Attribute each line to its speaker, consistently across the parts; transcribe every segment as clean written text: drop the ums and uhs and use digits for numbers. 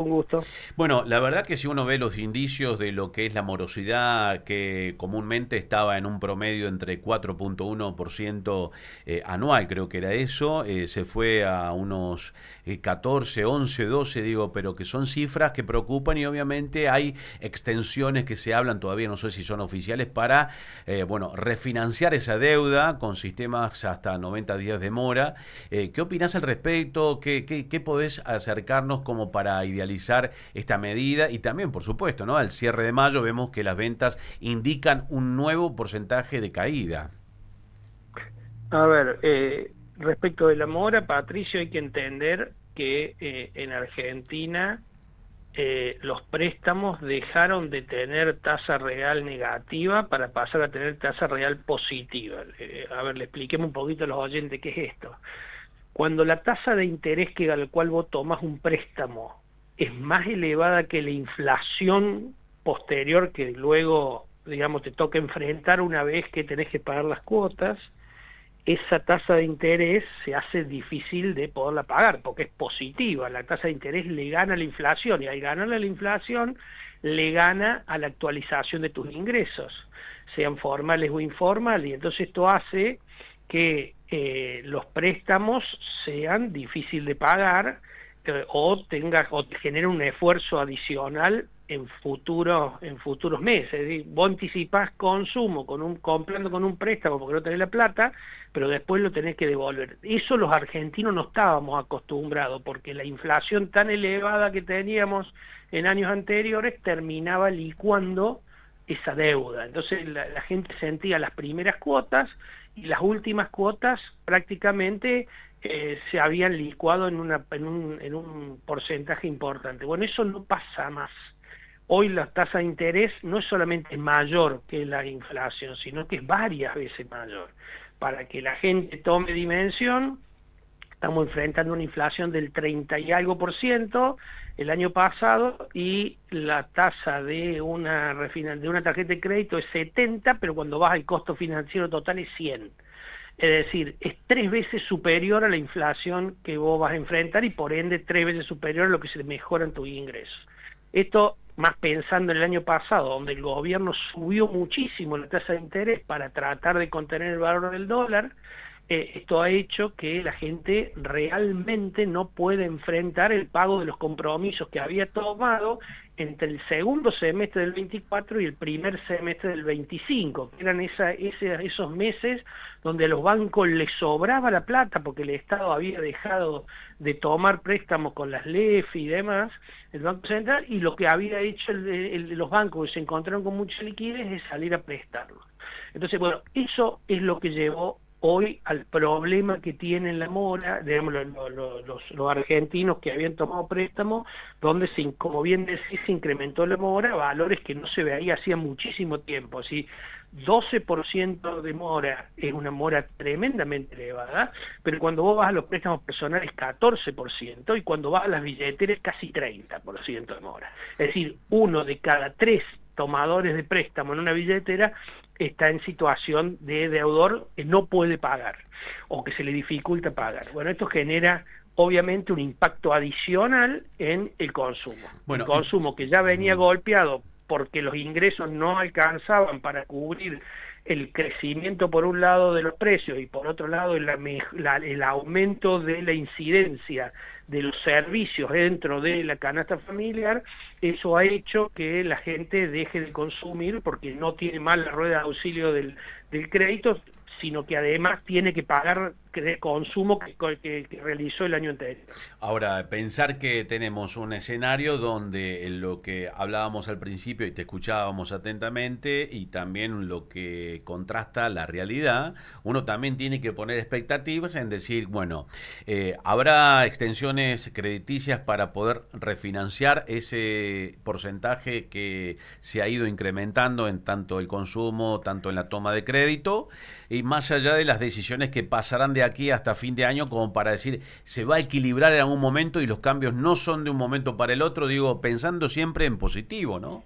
Speaker 1: Un gusto.
Speaker 2: Bueno, la verdad que si uno ve los indicios de lo que es la morosidad, que comúnmente estaba en un promedio entre 4,1% anual, creo que era eso, se fue a unos 14, 11, 12, digo, pero que son cifras que preocupan y obviamente hay extensiones que se hablan, todavía no sé si son oficiales, para, bueno, refinanciar esa deuda con sistemas hasta 90 días de mora. ¿Qué opinás al respecto? ¿Qué podés acercarnos como para idealizar esta medida? Y también, por supuesto, ¿no? Al cierre de mayo vemos que las ventas indican un nuevo porcentaje de caída.
Speaker 1: A ver, respecto de la mora, Patricio, hay que entender que en Argentina los préstamos dejaron de tener tasa real negativa para pasar a tener tasa real positiva. A ver, le expliquemos un poquito a los oyentes qué es esto. Cuando la tasa de interés que al cual vos tomás un préstamo es más elevada que la inflación posterior que luego, digamos, te toca enfrentar una vez que tenés que pagar las cuotas, esa tasa de interés se hace difícil de poderla pagar porque es positiva. La tasa de interés le gana a la inflación y al ganarle a la inflación le gana a la actualización de tus ingresos, sean formales o informales. Y entonces esto hace que los préstamos sean difíciles de pagar o te genere un esfuerzo adicional en futuros meses. Es decir, vos anticipás consumo comprando con un préstamo porque no tenés la plata, pero después lo tenés que devolver. Eso los argentinos no estábamos acostumbrados, porque la inflación tan elevada que teníamos en años anteriores terminaba licuando esa deuda. Entonces la gente sentía las primeras cuotas y las últimas cuotas prácticamente se habían licuado en un porcentaje importante. Bueno, eso no pasa más. Hoy la tasa de interés no es solamente mayor que la inflación, sino que es varias veces mayor. Para que la gente tome dimensión, estamos enfrentando una inflación del 30 y algo por ciento el año pasado, y la tasa de una tarjeta de crédito es 70, pero cuando vas al costo financiero total es 100. Es decir, es 3 veces superior a la inflación que vos vas a enfrentar y por ende 3 veces superior a lo que se mejora en tus ingresos. Esto más pensando en el año pasado, donde el gobierno subió muchísimo la tasa de interés para tratar de contener el valor del dólar. Esto ha hecho que la gente realmente no pueda enfrentar el pago de los compromisos que había tomado entre el segundo semestre del 24 y el primer semestre del 25, que eran esos meses donde a los bancos les sobraba la plata porque el Estado había dejado de tomar préstamos con las LEFI y demás, el Banco Central, y lo que había hecho los bancos que se encontraron con mucha liquidez es salir a prestarlo. Entonces, bueno, eso es lo que llevó hoy al problema que tiene la mora, digamos, los argentinos que habían tomado préstamos, donde, como bien decís, se incrementó la mora a valores que no se veía hacía muchísimo tiempo. Así, 12% de mora es una mora tremendamente elevada, pero cuando vos vas a los préstamos personales 14%, y cuando vas a las billeteras casi 30% de mora. Es decir, 1 de cada 3 tomadores de préstamo en una billetera está en situación de deudor que no puede pagar o que se le dificulta pagar. Bueno, esto genera obviamente un impacto adicional en el consumo. El
Speaker 2: Bueno,
Speaker 1: consumo que ya venía golpeado porque los ingresos no alcanzaban para cubrir el crecimiento por un lado de los precios y por otro lado el aumento de la incidencia de los servicios dentro de la canasta familiar. Eso ha hecho que la gente deje de consumir porque no tiene más la rueda de auxilio del crédito, sino que además tiene que pagar el consumo que realizó el año anterior.
Speaker 2: ahora, pensar que tenemos un escenario donde lo que hablábamos al principio y te escuchábamos atentamente y también lo que contrasta la realidad, uno también tiene que poner expectativas en decir, bueno, habrá extensiones crediticias para poder refinanciar ese porcentaje que se ha ido incrementando en tanto el consumo, tanto en la toma de crédito, y más allá de las decisiones que pasarán de aquí hasta fin de año, como para decir, se va a equilibrar en algún momento y los cambios no son de un momento para el otro, digo, pensando siempre en positivo, ¿no?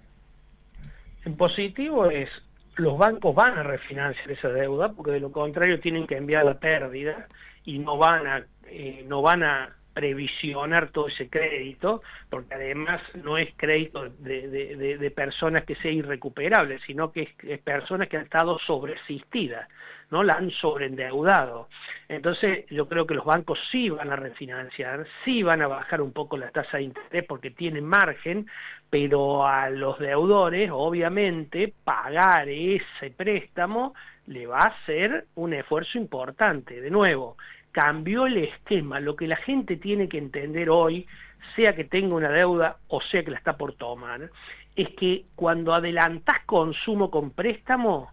Speaker 1: En positivo es, los bancos van a refinanciar esa deuda, porque de lo contrario tienen que enviar la pérdida y no van a previsionar todo ese crédito, porque además no es crédito de personas que sea irrecuperable, sino que es personas que han estado sobreasistidas, ¿no? La han sobreendeudado. Entonces yo creo que los bancos sí van a refinanciar, sí van a bajar un poco la tasa de interés porque tienen margen, pero a los deudores obviamente pagar ese préstamo le va a hacer un esfuerzo importante. De nuevo, cambió el esquema. Lo que la gente tiene que entender hoy, sea que tenga una deuda o sea que la está por tomar, es que cuando adelantás consumo con préstamo,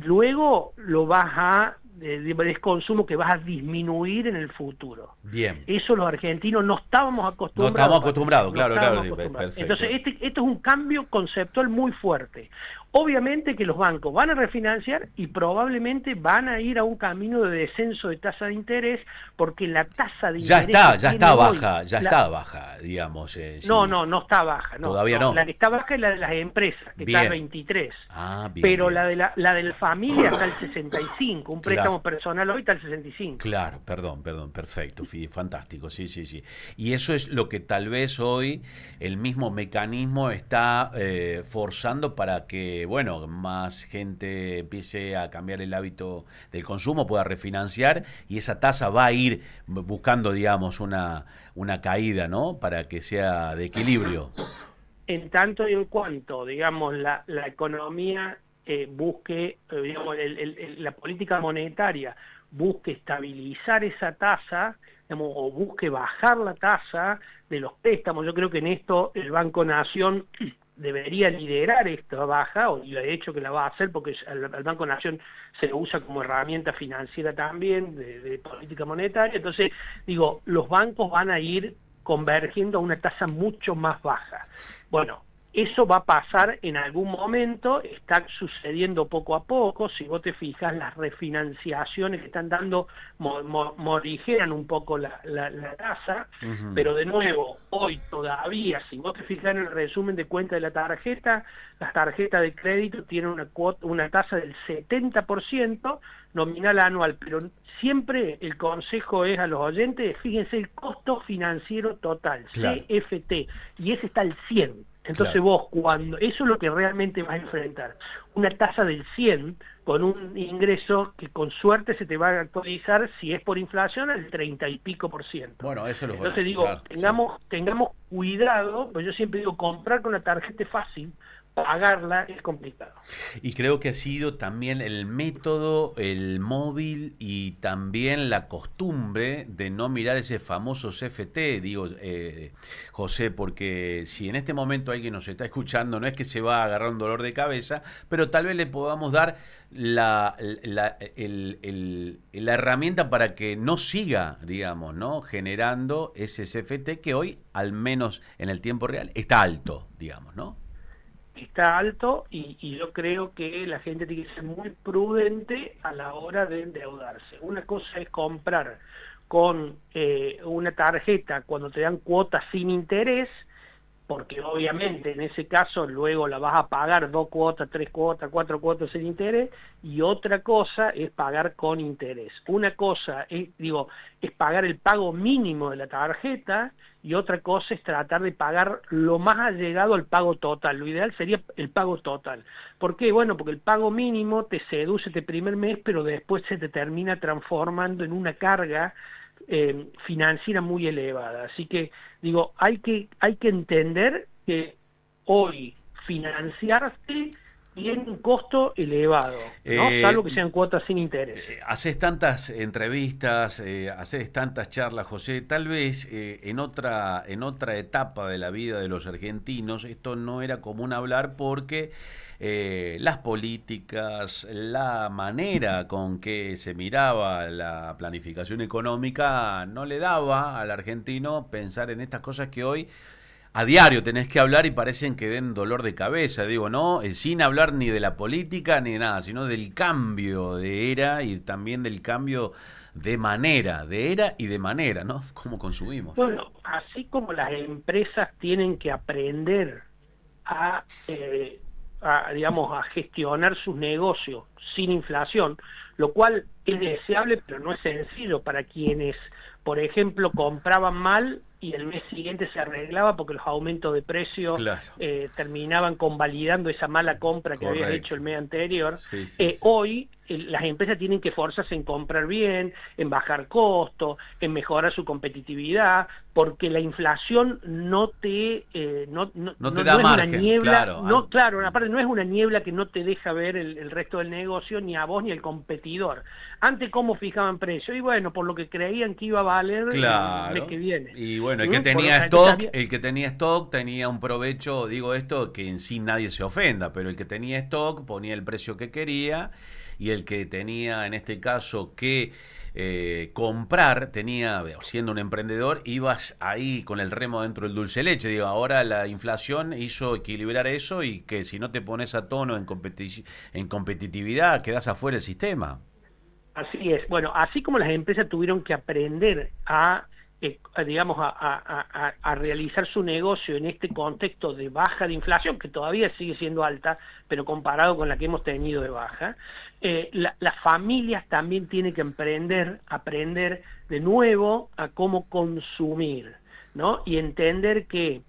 Speaker 1: luego lo vas a, es consumo que vas a disminuir en el futuro.
Speaker 2: Bien.
Speaker 1: Eso los argentinos no estábamos acostumbrados.
Speaker 2: No estamos acostumbrados, claro, claro.
Speaker 1: Perfecto. Entonces, esto es un cambio conceptual muy fuerte. Obviamente que los bancos van a refinanciar y probablemente van a ir a un camino de descenso de tasa de interés, porque la tasa de interés
Speaker 2: ya está baja, está baja, digamos. Sí.
Speaker 1: No está baja.
Speaker 2: Todavía no.
Speaker 1: La que está baja es la de las empresas, que está al 23.
Speaker 2: Bien,
Speaker 1: pero
Speaker 2: bien.
Speaker 1: la de la familia está al 65, un préstamo personal hoy está al 65.
Speaker 2: Claro, perdón, perfecto, fantástico, sí. Y eso es lo que tal vez hoy el mismo mecanismo está forzando para que, bueno, más gente empiece a cambiar el hábito del consumo, pueda refinanciar y esa tasa va a ir buscando, digamos, una caída, ¿no? Para que sea de equilibrio.
Speaker 1: En tanto y en cuanto, digamos, la economía busque, digamos, la política monetaria busque estabilizar esa tasa, digamos, o busque bajar la tasa de los préstamos. Yo creo que en esto el Banco Nación debería liderar esta baja, y de hecho que la va a hacer, porque al Banco Nación se lo usa como herramienta financiera también, de política monetaria. Entonces, digo, los bancos van a ir convergiendo a una tasa mucho más baja. Bueno, eso va a pasar en algún momento, está sucediendo poco a poco. Si vos te fijas, las refinanciaciones que están dando morigeran un poco la tasa, pero de nuevo, hoy todavía, si vos te fijas en el resumen de cuenta de la tarjeta, las tarjetas de crédito tienen una tasa del 70% nominal anual, pero siempre el consejo es a los oyentes, fíjense el costo financiero total, claro. CFT, y ese está al 100%. Entonces claro. Vos, cuando eso es lo que realmente vas a enfrentar, una tasa del 100 con un ingreso que con suerte se te va a actualizar, si es por inflación, al 30 y pico %.
Speaker 2: Bueno, eso lo
Speaker 1: Entonces digo, claro, tengamos cuidado, pues yo siempre digo, comprar con la tarjeta es fácil, pagarla es complicado.
Speaker 2: Y creo que ha sido también el método, el móvil y también la costumbre de no mirar ese famoso CFT, digo, José, porque si en este momento alguien nos está escuchando, no es que se va a agarrar un dolor de cabeza, pero tal vez le podamos dar la herramienta para que no siga, digamos, ¿no?, generando ese CFT que hoy, al menos en el tiempo real, está alto, digamos, ¿no?
Speaker 1: Está alto y yo creo que la gente tiene que ser muy prudente a la hora de endeudarse. Una cosa es comprar con una tarjeta cuando te dan cuotas sin interés, porque obviamente en ese caso luego la vas a pagar 2 cuotas, 3 cuotas, 4 cuotas sin interés, y otra cosa es pagar con interés. Una cosa es pagar el pago mínimo de la tarjeta, y otra cosa es tratar de pagar lo más allegado al pago total. Lo ideal sería el pago total. ¿Por qué? Bueno, porque el pago mínimo te seduce este primer mes, pero después se te termina transformando en una carga financiera muy elevada. Así que digo, hay que entender que hoy financiarse tiene un costo elevado, ¿no? Salvo que sean cuotas sin interés.
Speaker 2: Haces tantas entrevistas, haces tantas charlas, José, tal vez en otra etapa de la vida de los argentinos esto no era común hablar, porque las políticas, la manera con que se miraba la planificación económica no le daba al argentino pensar en estas cosas que hoy a diario tenés que hablar y parecen que den dolor de cabeza, digo, ¿no? Sin hablar ni de la política ni de nada, sino del cambio de era y también del cambio de manera, de era y de manera, ¿no? ¿Cómo consumimos?
Speaker 1: Bueno, así como las empresas tienen que aprender a digamos, a gestionar sus negocios sin inflación, lo cual es deseable, pero no es sencillo para quienes, por ejemplo, compraban mal y el mes siguiente se arreglaba porque los aumentos de precio
Speaker 2: Claro.
Speaker 1: terminaban convalidando esa mala compra que habías hecho el mes anterior.
Speaker 2: Sí, sí.
Speaker 1: Hoy las empresas tienen que esforzarse en comprar bien, en bajar costos, en mejorar su competitividad, porque la inflación no te
Speaker 2: no te
Speaker 1: no
Speaker 2: da
Speaker 1: es
Speaker 2: margen,
Speaker 1: una niebla,
Speaker 2: claro.
Speaker 1: no, claro, aparte no es una niebla que no te deja ver el resto del negocio, ni a vos ni al competidor. Antes, ¿cómo fijaban precios? Y bueno, por lo que creían que iba a valer el mes que viene.
Speaker 2: Y bueno, el que tenía stock tenía un provecho, digo esto, que en sí nadie se ofenda, pero el que tenía stock ponía el precio que quería, y el que tenía, en este caso, que comprar, siendo un emprendedor, ibas ahí con el remo dentro del dulce de leche. Digo, ahora la inflación hizo equilibrar eso, y que si no te pones a tono en competitividad, quedás afuera del sistema.
Speaker 1: Así es. Bueno, así como las empresas tuvieron que aprender digamos, a realizar su negocio en este contexto de baja de inflación, que todavía sigue siendo alta, pero comparado con la que hemos tenido de baja, las familias también tienen que aprender de nuevo a cómo consumir, ¿no? Y entender que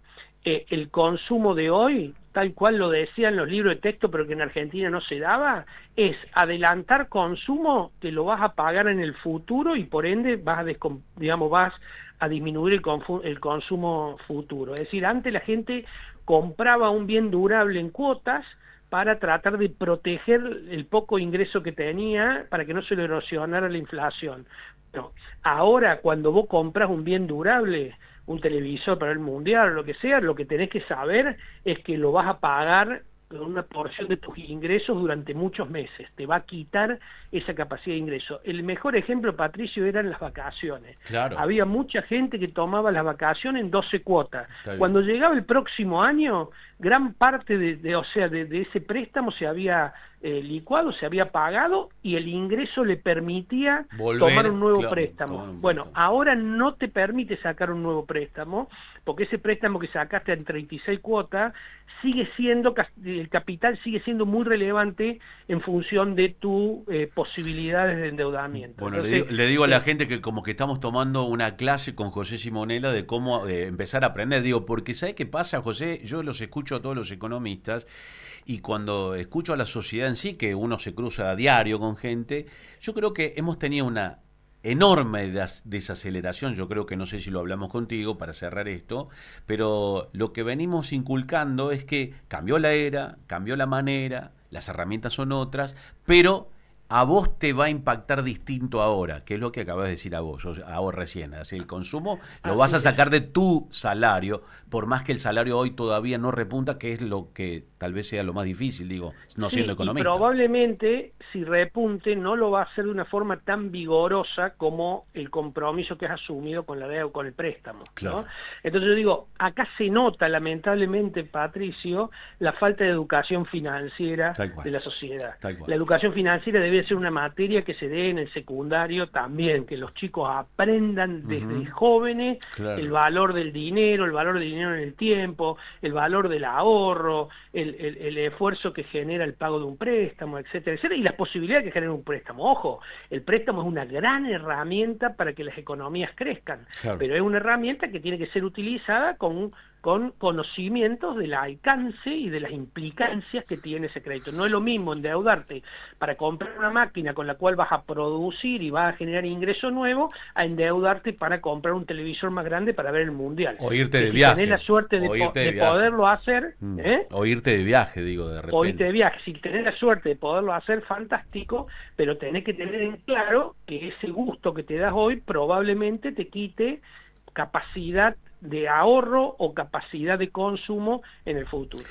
Speaker 1: el consumo de hoy, tal cual lo decían los libros de texto, pero que en Argentina no se daba, es adelantar consumo que lo vas a pagar en el futuro, y por ende vas a disminuir el consumo futuro. Es decir, antes la gente compraba un bien durable en cuotas para tratar de proteger el poco ingreso que tenía para que no se le erosionara la inflación. No. Ahora, cuando vos compras un bien durable, un televisor para el mundial o lo que sea, lo que tenés que saber es que lo vas a pagar con una porción de tus ingresos durante muchos meses. Te va a quitar esa capacidad de ingreso. El mejor ejemplo, Patricio, eran las vacaciones.
Speaker 2: Claro.
Speaker 1: Había mucha gente que tomaba las vacaciones en 12 cuotas. Cuando llegaba el próximo año, gran parte de ese préstamo se había licuado, se había pagado, y el ingreso le permitía tomar un nuevo préstamo. Bueno, ahora no te permite sacar un nuevo préstamo, porque ese préstamo que sacaste en 36 cuotas sigue siendo, el capital sigue siendo muy relevante en función de tus posibilidades de endeudamiento.
Speaker 2: Bueno,
Speaker 1: entonces,
Speaker 2: le digo a la gente que como que estamos tomando una clase con José Simonella de cómo empezar a aprender. Digo, porque ¿sabe qué pasa, José? Yo los escucho a todos los economistas, y cuando escucho a la sociedad en sí, que uno se cruza a diario con gente, yo creo que hemos tenido una enorme desaceleración. Yo creo que, no sé si lo hablamos contigo para cerrar esto, pero lo que venimos inculcando es que cambió la era, cambió la manera, las herramientas son otras, pero a vos te va a impactar distinto ahora, que es lo que acabas de decir a vos recién. Así, el consumo lo vas a sacar de tu salario, por más que el salario hoy todavía no repunta, que es lo que tal vez sea lo más difícil, digo, no siendo economista.
Speaker 1: Y probablemente, si repunte, no lo va a hacer de una forma tan vigorosa como el compromiso que has asumido con la deuda o con el préstamo,
Speaker 2: claro,
Speaker 1: ¿no? Entonces yo digo, acá se nota lamentablemente, Patricio, la falta de educación financiera de la sociedad. La educación financiera debe ser una materia que se dé en el secundario también, que los chicos aprendan desde jóvenes el valor del dinero en el tiempo, el valor del ahorro, el esfuerzo que genera el pago de un préstamo, etcétera, etcétera, y las posibilidades que genera un préstamo. Ojo, el préstamo es una gran herramienta para que las economías crezcan, pero es una herramienta que tiene que ser utilizada con conocimientos del alcance y de las implicancias que tiene ese crédito. No es lo mismo endeudarte para comprar una máquina con la cual vas a producir y vas a generar ingreso nuevo, a endeudarte para comprar un televisor más grande para ver el mundial.
Speaker 2: O irte de viaje.
Speaker 1: Si tenés la suerte de poderlo hacer...
Speaker 2: O irte de viaje, digo, de repente.
Speaker 1: O irte de viaje. Si tenés la suerte de poderlo hacer, fantástico, pero tenés que tener en claro que ese gusto que te das hoy probablemente te quite capacidad de ahorro o capacidad de consumo en el futuro.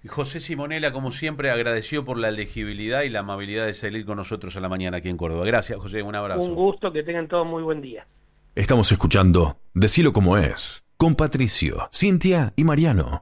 Speaker 2: José Simonella, como siempre, agradecido por la legibilidad y la amabilidad de salir con nosotros a la mañana aquí en Córdoba. Gracias, José, un abrazo.
Speaker 1: Un gusto, que tengan todos muy buen día.
Speaker 3: Estamos escuchando Decilo como es, con Patricio, Cintia y Mariano.